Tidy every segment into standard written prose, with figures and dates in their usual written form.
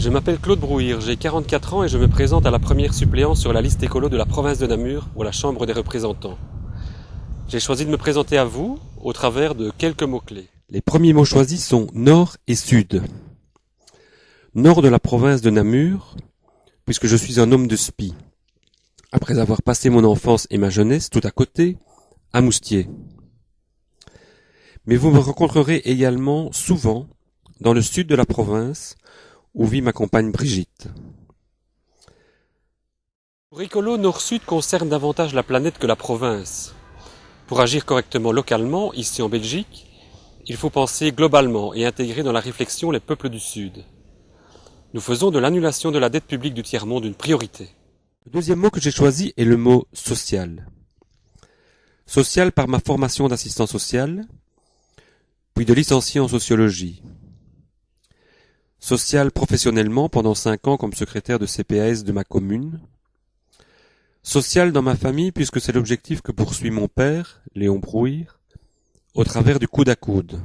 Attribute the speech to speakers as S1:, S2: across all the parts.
S1: Je m'appelle Claude Brouhir, j'ai 44 ans et je me présente à la première suppléance sur la liste écolo de la province de Namur pour la Chambre des représentants. J'ai choisi de me présenter à vous au travers de quelques mots-clés.
S2: Les premiers mots choisis sont nord et sud. Nord de la province de Namur, puisque je suis un homme de Spie, après avoir passé mon enfance et ma jeunesse tout à côté, à Moustier. Mais vous me rencontrerez également souvent dans le sud de la province, où vit ma compagne Brigitte.
S1: Pour écolo, Nord-Sud concerne davantage la planète que la province. Pour agir correctement localement, ici en Belgique, il faut penser globalement et intégrer dans la réflexion les peuples du Sud. Nous faisons de l'annulation de la dette publique du tiers-monde une priorité.
S2: Le deuxième mot que j'ai choisi est le mot social. Social par ma formation d'assistant social, puis de licencié en sociologie. Social professionnellement pendant 5 ans comme secrétaire de CPAS de ma commune. Social dans ma famille puisque c'est l'objectif que poursuit mon père, Léon Brouhir, au travers du coude à coude.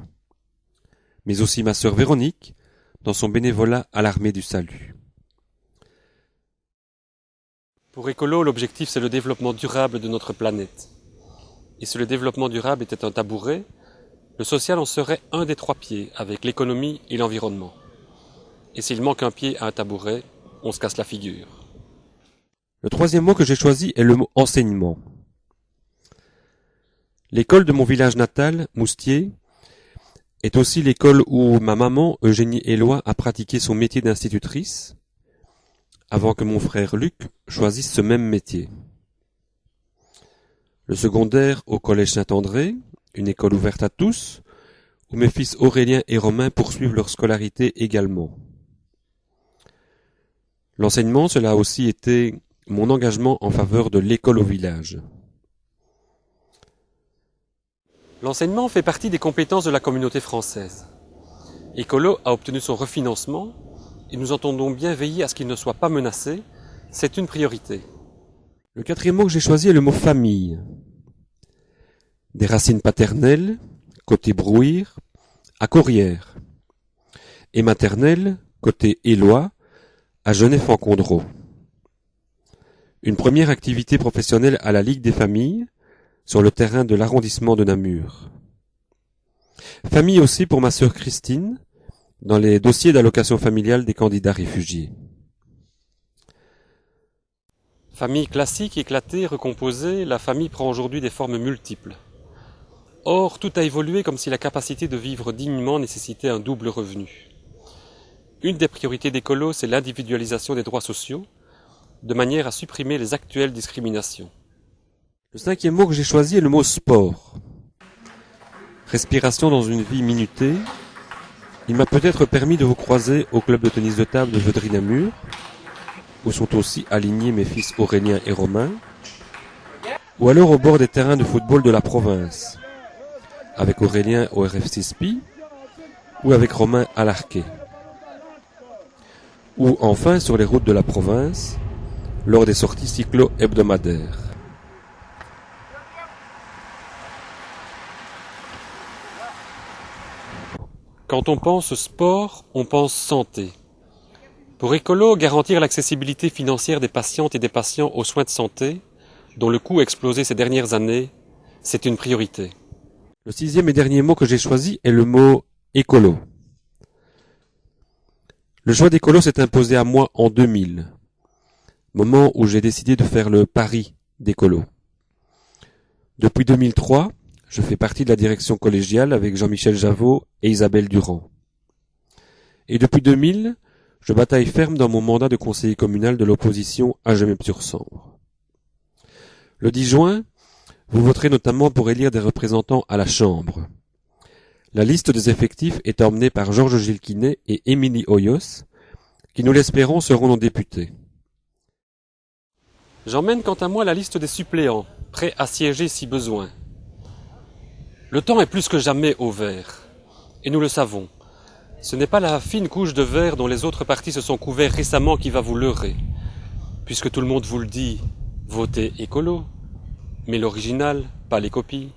S2: Mais aussi ma sœur Véronique, dans son bénévolat à l'armée du salut.
S1: Pour écolo, l'objectif c'est le développement durable de notre planète. Et si le développement durable était un tabouret, le social en serait un des 3 pieds avec l'économie et l'environnement. Et s'il manque un pied à un tabouret, on se casse la figure.
S2: Le troisième mot que j'ai choisi est le mot enseignement. L'école de mon village natal, Moustier, est aussi l'école où ma maman, Eugénie Éloi, a pratiqué son métier d'institutrice, avant que mon frère Luc choisisse ce même métier. Le secondaire au collège Saint-André, une école ouverte à tous, où mes fils Aurélien et Romain poursuivent leur scolarité également. L'enseignement, cela a aussi été mon engagement en faveur de l'école au village.
S1: L'enseignement fait partie des compétences de la communauté française. Écolo a obtenu son refinancement et nous entendons bien veiller à ce qu'il ne soit pas menacé. C'est une priorité.
S2: Le quatrième mot que j'ai choisi est le mot famille. Des racines paternelles, côté Brouhir, à Corrières, et maternelles, côté Éloi, à Genève-en-Condroz. Une première activité professionnelle à la Ligue des familles, sur le terrain de l'arrondissement de Namur. Famille aussi pour ma sœur Christine, dans les dossiers d'allocation familiale des candidats réfugiés.
S1: Famille classique, éclatée, recomposée, la famille prend aujourd'hui des formes multiples. Or, tout a évolué comme si la capacité de vivre dignement nécessitait un double revenu. Une des priorités d'écolo, c'est l'individualisation des droits sociaux, de manière à supprimer les actuelles discriminations.
S2: Le cinquième mot que j'ai choisi est le mot sport. Respiration dans une vie minutée. Il m'a peut-être permis de vous croiser au club de tennis de table de Veudry-Namur, où sont aussi alignés mes fils Aurélien et Romain, ou alors au bord des terrains de football de la province, avec Aurélien au RFC Spie, ou avec Romain à l'Arquet. Ou enfin sur les routes de la province, lors des sorties cyclo-hebdomadaires.
S1: Quand on pense sport, on pense santé. Pour écolo, garantir l'accessibilité financière des patientes et des patients aux soins de santé, dont le coût a explosé ces dernières années, c'est une priorité.
S2: Le sixième et dernier mot que j'ai choisi est le mot écolo. Le choix d'écolo s'est imposé à moi en 2000, moment où j'ai décidé de faire le pari d'écolo. Depuis 2003, je fais partie de la direction collégiale avec Jean-Michel Javot et Isabelle Durand. Et depuis 2000, je bataille ferme dans mon mandat de conseiller communal de l'opposition à Gemep-sur-Sambre. Le 10 juin, vous voterez notamment pour élire des représentants à la Chambre. La liste des effectifs est emmenée par Georges Gilquinet et Émilie Hoyos, qui nous l'espérons seront nos députés.
S1: J'emmène quant à moi la liste des suppléants, prêts à siéger si besoin. Le temps est plus que jamais au vert, et nous le savons. Ce n'est pas la fine couche de verre dont les autres partis se sont couverts récemment qui va vous leurrer, puisque tout le monde vous le dit, votez écolo, mais l'original, pas les copies.